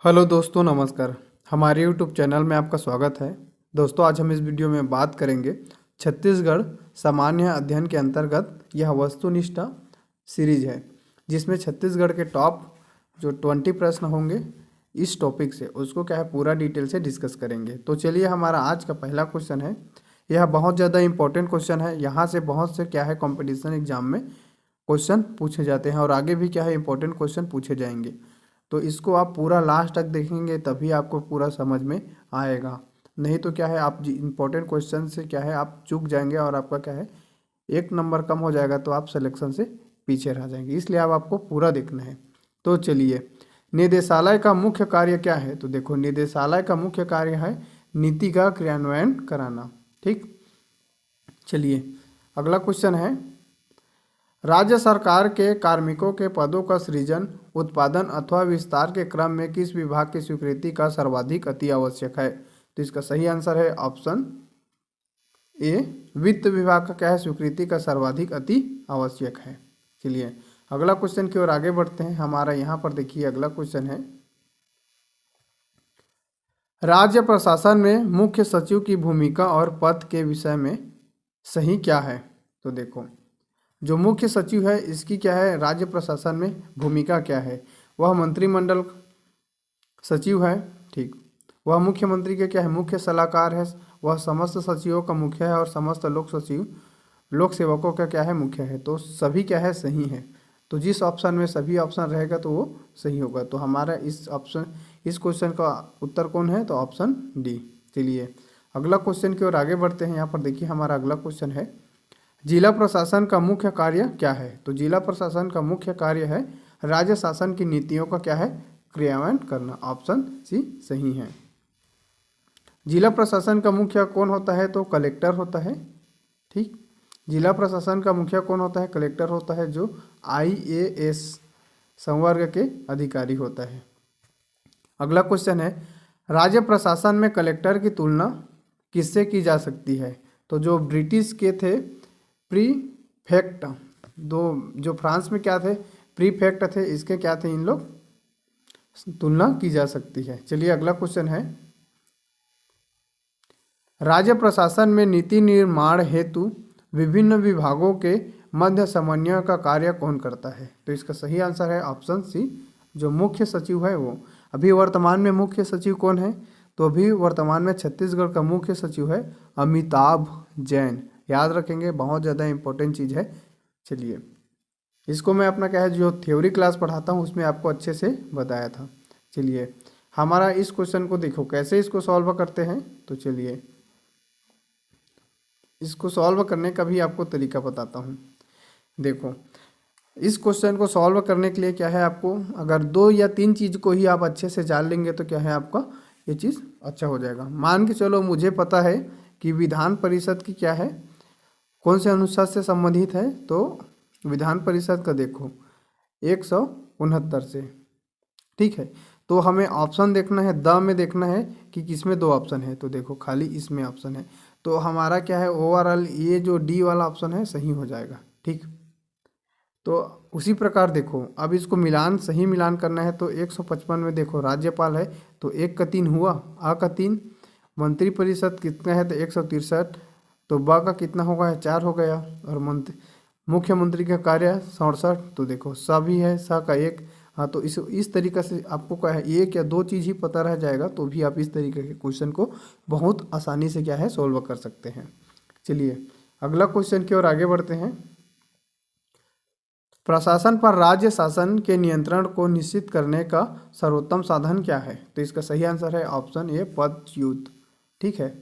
Hello दोस्तों, नमस्कार। हमारे यूट्यूब चैनल में आपका स्वागत है। दोस्तों, आज हम इस वीडियो में बात करेंगे छत्तीसगढ़ सामान्य अध्ययन के अंतर्गत यह वस्तुनिष्ठ सीरीज है, जिसमें छत्तीसगढ़ के टॉप जो 20 प्रश्न होंगे इस टॉपिक से, उसको क्या है पूरा डिटेल से डिस्कस करेंगे। तो चलिए, हमारा आज का पहला क्वेश्चन है। यह बहुत ज़्यादा इंपॉर्टेंट क्वेश्चन है। यहाँ से बहुत से क्या है कॉम्पिटिशन एग्जाम में क्वेश्चन पूछे जाते हैं और आगे भी क्या है इंपॉर्टेंट क्वेश्चन पूछे जाएंगे। तो इसको आप पूरा लास्ट तक देखेंगे तभी आपको पूरा समझ में आएगा। नहीं तो क्या है आप इंपॉर्टेंट क्वेश्चन से क्या है आप चूक जाएंगे और आपका क्या है एक नंबर कम हो जाएगा, तो आप सिलेक्शन से पीछे रह जाएंगे। इसलिए अब आपको पूरा देखना है। तो चलिए, निदेशालय का मुख्य कार्य क्या है? तो देखो, निदेशालय का मुख्य कार्य है नीति का क्रियान्वयन कराना। ठीक, चलिए अगला क्वेश्चन है, राज्य सरकार के कार्मिकों के पदों का सृजन, उत्पादन अथवा विस्तार के क्रम में किस विभाग की स्वीकृति का सर्वाधिक अति आवश्यक है? तो इसका सही आंसर है ऑप्शन ए, वित्त विभाग का क्या है स्वीकृति का सर्वाधिक अति आवश्यक है। चलिए अगला क्वेश्चन की ओर आगे बढ़ते हैं। हमारा यहाँ पर देखिए अगला क्वेश्चन है, राज्य प्रशासन में मुख्य सचिव की भूमिका और पद के विषय में सही क्या है? तो देखो, जो मुख्य सचिव है इसकी क्या है राज्य प्रशासन में भूमिका क्या है? वह मंत्रिमंडल सचिव है। ठीक, वह मुख्यमंत्री के क्या है मुख्य सलाहकार है। वह समस्त सचिवों का मुख्य है और समस्त लोक सेवकों का क्या है मुख्य है। तो सभी क्या है सही है। तो जिस ऑप्शन में सभी ऑप्शन रहेगा तो वो सही होगा। तो हमारा इस क्वेश्चन का उत्तर कौन है? तो ऑप्शन डी। चलिए अगला क्वेश्चन की ओर आगे बढ़ते हैं। यहाँ पर देखिए हमारा अगला क्वेश्चन है, जिला प्रशासन का मुख्य कार्य क्या है? तो जिला प्रशासन का मुख्य कार्य है राज्य शासन की नीतियों का क्या है क्रियान्वयन करना। ऑप्शन सी सही है। जिला प्रशासन का मुखिया कौन होता है? तो कलेक्टर होता है। ठीक, जिला प्रशासन का मुखिया कौन होता है? कलेक्टर होता है, जो IAS संवर्ग के अधिकारी होता है। अगला क्वेश्चन है, राज्य प्रशासन में कलेक्टर की तुलना किससे की जा सकती है? तो जो ब्रिटिश के थे प्रीफेक्ट, जो फ्रांस में क्या थे प्रीफेक्ट थे, इसके क्या थे इन लोग तुलना की जा सकती है। चलिए अगला क्वेश्चन है, राज्य प्रशासन में नीति निर्माण हेतु विभिन्न विभागों के मध्य समन्वय का कार्य कौन करता है? तो इसका सही आंसर है ऑप्शन सी, जो मुख्य सचिव है वो। अभी वर्तमान में मुख्य सचिव कौन है? तो अभी वर्तमान में छत्तीसगढ़ का मुख्य सचिव है अमिताभ जैन। याद रखेंगे, बहुत ज़्यादा इंपॉर्टेंट चीज़ है। चलिए इसको मैं अपना क्या है जो थ्योरी क्लास पढ़ाता हूँ उसमें आपको अच्छे से बताया था। चलिए हमारा इस क्वेश्चन को देखो कैसे इसको सॉल्व करते हैं। तो चलिए इसको सॉल्व करने का भी आपको तरीका बताता हूँ। देखो, इस क्वेश्चन को सॉल्व करने के लिए क्या है आपको अगर 2 या 3 चीज़ को ही आप अच्छे से जान लेंगे तो क्या है आपका ये चीज़ अच्छा हो जाएगा। मान के चलो मुझे पता है कि विधान परिषद की क्या है कौन से अनुच्छेद से संबंधित है। तो विधान परिषद का देखो 169 से। ठीक है, तो हमें ऑप्शन देखना है, द में देखना है कि किसमें 2 ऑप्शन है। तो देखो खाली इसमें ऑप्शन है, तो हमारा क्या है ओवरऑल ये जो डी वाला ऑप्शन है सही हो जाएगा। ठीक, तो उसी प्रकार देखो अब इसको सही मिलान करना है। तो 155 में देखो राज्यपाल है तो 1 का 3 हुआ, आ का 3, मंत्रिपरिषद कितना है तो 163, तो बा का कितना होगा 4 हो गया, और मुख्यमंत्री का कार्य 67, तो देखो सा भी है, सा का 1। हाँ, तो इस तरीक़े से आपको क्या है 1 या 2 चीज़ ही पता रह जाएगा तो भी आप इस तरीके के क्वेश्चन को बहुत आसानी से क्या है सॉल्व कर सकते हैं। चलिए अगला क्वेश्चन की ओर आगे बढ़ते हैं, प्रशासन पर राज्य शासन के नियंत्रण को निश्चित करने का सर्वोत्तम साधन क्या है? तो इसका सही आंसर है ऑप्शन ए, पदच्युत। ठीक है,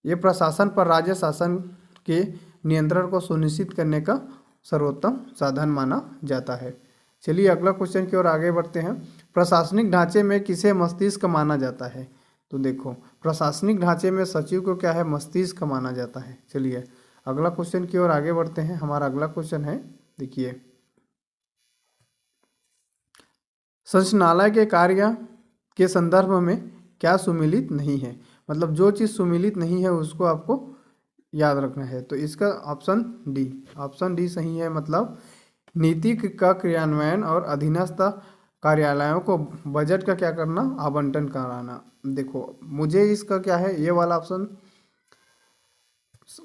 ये प्रशासन पर राज्य शासन के नियंत्रण को सुनिश्चित करने का सर्वोत्तम साधन माना जाता है। चलिए अगला क्वेश्चन की ओर आगे बढ़ते हैं, प्रशासनिक ढांचे में किसे मस्तिष्क माना जाता है? तो देखो प्रशासनिक ढांचे में सचिव को क्या है मस्तिष्क माना जाता है। चलिए अगला क्वेश्चन की ओर आगे बढ़ते हैं। हमारा अगला क्वेश्चन है, देखिए, संचालनालय के कार्य के संदर्भ में क्या सुमिलित नहीं है? मतलब जो चीज़ सुमिलित नहीं है उसको आपको याद रखना है। तो इसका ऑप्शन डी सही है। मतलब नीति का क्रियान्वयन और अधीनस्थ कार्यालयों को बजट का क्या करना, आवंटन कराना। देखो मुझे इसका क्या है, ये वाला ऑप्शन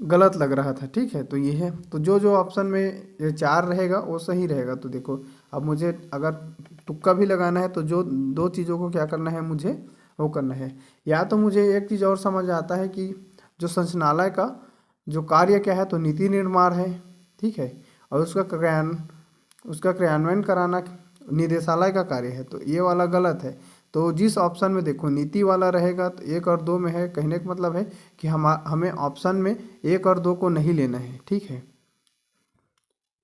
गलत लग रहा था, ठीक है, तो ये है। तो जो जो ऑप्शन में ये 4 रहेगा वो सही रहेगा। तो देखो अब मुझे अगर तुक्का भी लगाना है तो जो दो चीज़ों को क्या करना है, मुझे वो करना है। या तो मुझे एक चीज़ और समझ आता है कि जो संचालनालय का जो कार्य क्या है, तो नीति निर्माण है, ठीक है, और उसका क्रियान्वयन कराना निदेशालय का कार्य है। तो ये वाला गलत है। तो जिस ऑप्शन में देखो नीति वाला रहेगा तो 1 और 2 में है, कहने का मतलब है कि हमें ऑप्शन में 1 और 2 को नहीं लेना है, ठीक है।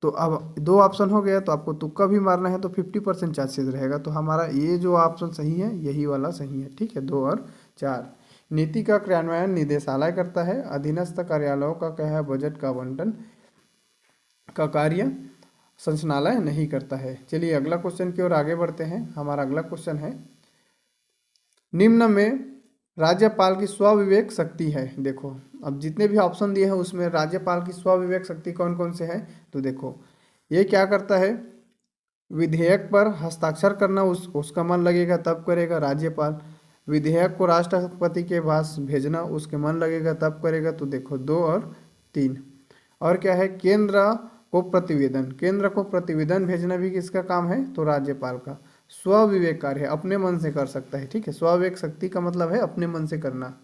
तो अब 2 ऑप्शन हो गया, तो आपको तुक्का भी मारना है तो 50% चांसेस रहेगा। तो हमारा ये जो ऑप्शन सही है यही वाला सही है, ठीक है, 2 और 4। नीति का क्रियान्वयन निदेशालय करता है, अधीनस्थ कार्यालयों का क्या है, बजट का आवंटन का कार्य संचालनालय नहीं करता है। चलिए अगला क्वेश्चन की ओर आगे बढ़ते हैं। हमारा अगला क्वेश्चन है, निम्न में राज्यपाल की स्वविवेक शक्ति है। देखो अब जितने भी ऑप्शन दिए हैं उसमें राज्यपाल की स्वविवेक शक्ति कौन कौन से हैं, तो देखो ये क्या करता है, विधेयक पर हस्ताक्षर करना, उसका मन लगेगा तब करेगा राज्यपाल। विधेयक को राष्ट्रपति के पास भेजना, उसके मन लगेगा तब करेगा। तो देखो 2 और 3। और क्या है, केंद्र को प्रतिवेदन भेजना भी किसका काम है, तो राज्यपाल का। स्वविवेक कार्य है, अपने मन से कर सकता है, ठीक है। स्वविवेक शक्ति का मतलब है अपने मन से करना।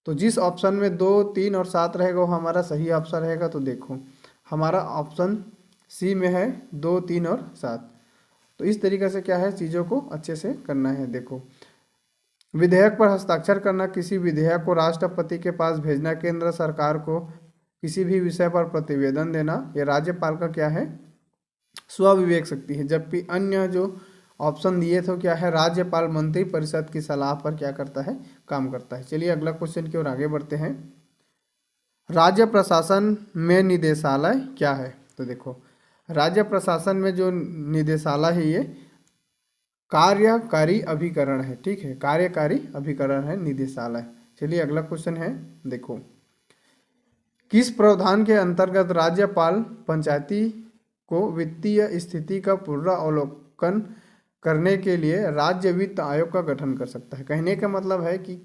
तो जिस ऑप्शन में 2, 3 और 7 रहेगा वो हमारा सही ऑप्शन रहेगा। तो देखो हमारा ऑप्शन सी में है 2, 3 और 7। तो इस तरीके से क्या है, चीज़ों को अच्छे से करना है। देखो विधेयक पर हस्ताक्षर करना, किसी विधेयक को राष्ट्रपति के पास भेजना, केंद्र सरकार को किसी भी विषय पर प्रतिवेदन देना, ये राज्यपाल का क्या है, स्वविवेक शक्ति है। जबकि अन्य जो ऑप्शन दिए थे क्या है, राज्यपाल मंत्री परिषद की सलाह पर क्या करता है, काम करता है। चलिए अगला क्वेश्चन की ओर आगे बढ़ते हैं। राज्य प्रशासन में निदेशालय क्या है, तो देखो राज्य प्रशासन में जो निदेशालय है ये कार्यकारी अभिकरण है, ठीक है, कार्यकारी अभिकरण है निदेशालय। चलिए अगला क्वेश्चन है, देखो किस प्रावधान के अंतर्गत राज्यपाल पंचायती को वित्तीय स्थिति का पूरा अवलोकन करने के लिए राज्य वित्त आयोग का गठन कर सकता है। कहने का मतलब है कि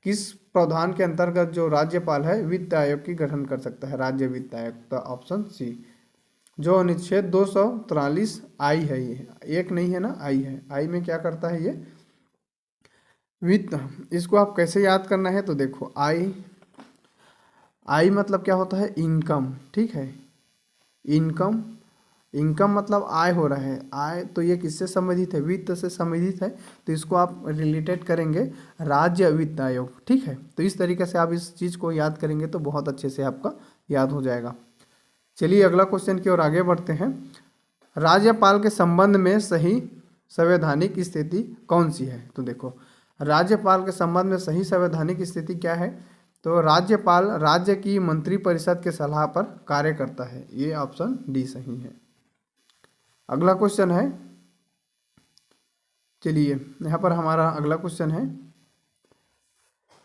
किस प्रावधान के अंतर्गत जो राज्यपाल है वित्त आयोग की गठन कर सकता है, राज्य वित्त आयोग। तो ऑप्शन सी, जो अनुच्छेद 243 आई है, ये एक नहीं है ना, आई है, आई में क्या करता है ये, वित्त। इसको आप कैसे याद करना है, तो देखो आई मतलब क्या होता है, इनकम, ठीक है, इनकम मतलब आय हो रहा है, आय। तो ये किससे संबंधित है, वित्त से संबंधित है। तो इसको आप रिलेटेड करेंगे राज्य वित्त आयोग, ठीक है। तो इस तरीके से आप इस चीज़ को याद करेंगे तो बहुत अच्छे से आपका याद हो जाएगा। चलिए अगला क्वेश्चन की ओर आगे बढ़ते हैं। राज्यपाल के संबंध में सही संवैधानिक स्थिति कौन सी है, तो देखो राज्यपाल के संबंध में सही संवैधानिक स्थिति क्या है, तो राज्यपाल राज्य की मंत्रिपरिषद के सलाह पर कार्य करता है, ये ऑप्शन डी सही है। अगला क्वेश्चन है, चलिए यहाँ पर हमारा अगला क्वेश्चन है,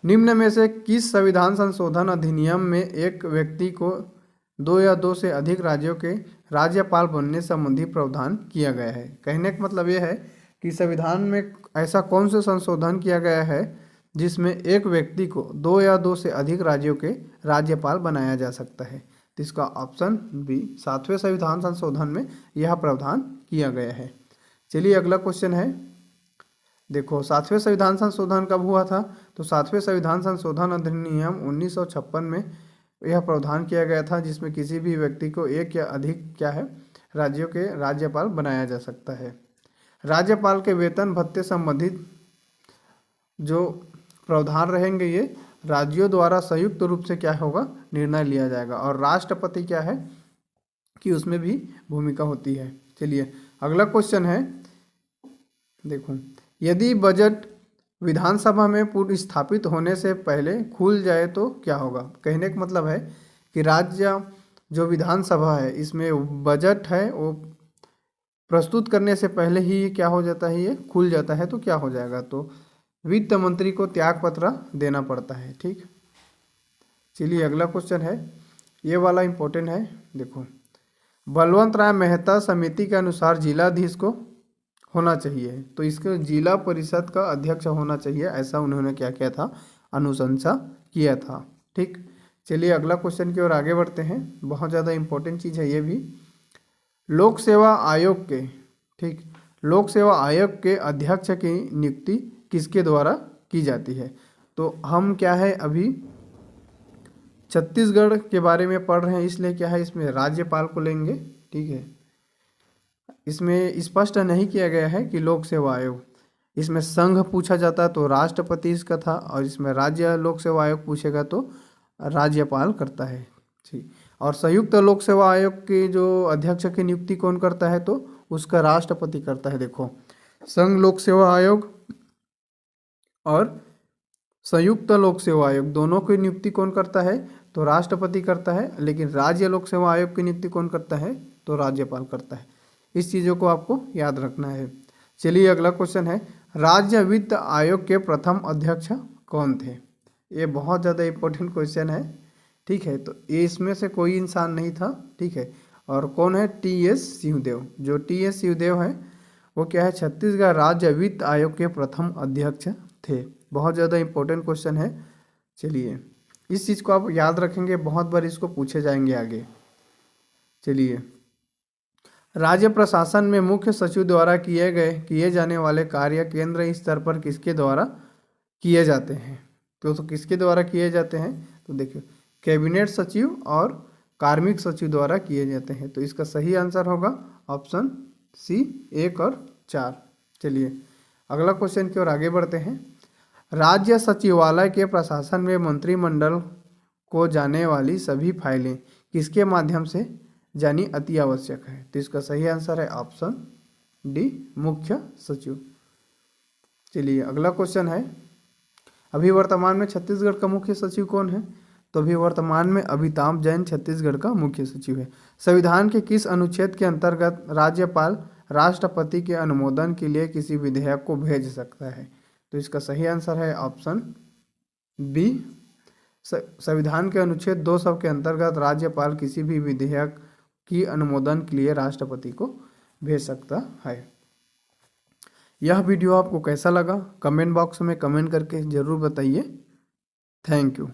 निम्न में से किस संविधान संशोधन अधिनियम में एक व्यक्ति को 2 या 2 से अधिक राज्यों के राज्यपाल बनने संबंधी प्रावधान किया गया है। कहने का मतलब यह है कि संविधान में ऐसा कौन सा संशोधन किया गया है जिसमें एक व्यक्ति को 2 या 2 से अधिक राज्यों के राज्यपाल बनाया जा सकता है। तो इसका ऑप्शन बी, 7वें संविधान संशोधन में यह प्रावधान किया गया है। चलिए अगला क्वेश्चन है, देखो 7वें संविधान संशोधन कब हुआ था, तो 7वें संविधान संशोधन अधिनियम 1956 में यह प्रावधान किया गया था, जिसमें किसी भी व्यक्ति को 1 या अधिक क्या है राज्यों के राज्यपाल बनाया जा सकता है। राज्यपाल के वेतन भत्ते संबंधित जो प्रावधान रहेंगे ये राज्यों द्वारा संयुक्त रूप से क्या होगा, निर्णय लिया जाएगा। और राष्ट्रपति क्या है कि उसमें भी भूमिका होती है। चलिए अगला क्वेश्चन है, देखो यदि बजट विधानसभा में पूर्व स्थापित होने से पहले खुल जाए तो क्या होगा। कहने का मतलब है कि राज्य जो विधानसभा है इसमें बजट है वो प्रस्तुत करने से पहले ही क्या हो जाता है, ये खुल जाता है। तो क्या हो जाएगा, तो वित्त मंत्री को त्याग पत्र देना पड़ता है, ठीक। चलिए अगला क्वेश्चन है, ये वाला इम्पोर्टेंट है। देखो बलवंत राय मेहता समिति के अनुसार जिलाधीश को होना चाहिए, तो इसके जिला परिषद का अध्यक्ष होना चाहिए, ऐसा उन्होंने क्या किया था, अनुशंसा किया था। ठीक, चलिए अगला क्वेश्चन की ओर आगे बढ़ते हैं। बहुत ज़्यादा इंपॉर्टेंट चीज़ है ये भी। लोक सेवा आयोग के, ठीक, लोक सेवा आयोग के अध्यक्ष की नियुक्ति किसके द्वारा की जाती है? तो हम क्या है अभी छत्तीसगढ़ के बारे में पढ़ रहे हैं, इसलिए क्या है इसमें राज्यपाल को लेंगे। ठीक है, इसमें स्पष्ट नहीं किया गया है कि लोक सेवा आयोग, इसमें संघ पूछा जाता है तो राष्ट्रपति इसका था, और इसमें राज्य लोक सेवा आयोग पूछेगा तो राज्यपाल करता है। ठीक, और संयुक्त लोक सेवा आयोग के जो अध्यक्ष की नियुक्ति कौन करता है? तो उसका राष्ट्रपति करता है। देखो, संघ लोक सेवा आयोग और संयुक्त लोक सेवा आयोग दोनों की नियुक्ति कौन करता है? तो राष्ट्रपति करता है, लेकिन राज्य लोक सेवा आयोग की नियुक्ति कौन करता है? तो राज्यपाल करता है। इस चीज़ों को आपको याद रखना है। चलिए अगला क्वेश्चन है, राज्य वित्त आयोग के प्रथम अध्यक्ष कौन थे? ये बहुत ज़्यादा इंपॉर्टेंट क्वेश्चन है। ठीक है, तो ये इसमें से कोई इंसान नहीं था। ठीक है, और कौन है? टी.एस. सिंहदेव। जो टी.एस. सिंहदेव है वो क्या है, छत्तीसगढ़ राज्य वित्त आयोग के प्रथम अध्यक्ष थे। बहुत ज़्यादा इंपॉर्टेंट क्वेश्चन है। चलिए इस चीज़ को आप याद रखेंगे, बहुत बार इसको पूछे जाएंगे आगे। चलिए, राज्य प्रशासन में मुख्य सचिव द्वारा किए जाने वाले कार्य केंद्र स्तर पर किसके द्वारा किए जाते हैं? तो किसके द्वारा किए जाते हैं? तो देखिए, कैबिनेट सचिव और कार्मिक सचिव द्वारा किए जाते हैं। तो इसका सही आंसर होगा ऑप्शन सी 1 और 4। चलिए अगला क्वेश्चन की ओर आगे बढ़ते हैं। राज्य सचिवालय के प्रशासन में मंत्रिमंडल को जाने वाली सभी फाइलें किसके माध्यम से जानी अति आवश्यक है? तो इसका सही आंसर है ऑप्शन डी, मुख्य सचिव। चलिए अगला क्वेश्चन है, अभी वर्तमान में छत्तीसगढ़ का मुख्य सचिव कौन है? तो अभी वर्तमान में अमिताभ जैन छत्तीसगढ़ का मुख्य सचिव है। संविधान के किस अनुच्छेद के अंतर्गत राज्यपाल राष्ट्रपति के अनुमोदन के लिए किसी विधेयक को भेज सकता है? तो इसका सही आंसर है ऑप्शन बी, संविधान के अनुच्छेद 200 के अंतर्गत राज्यपाल किसी भी विधेयक की अनुमोदन के लिए राष्ट्रपति को भेज सकता है। यह वीडियो आपको कैसा लगा? कमेंट बॉक्स में कमेंट करके ज़रूर बताइए। Thank you.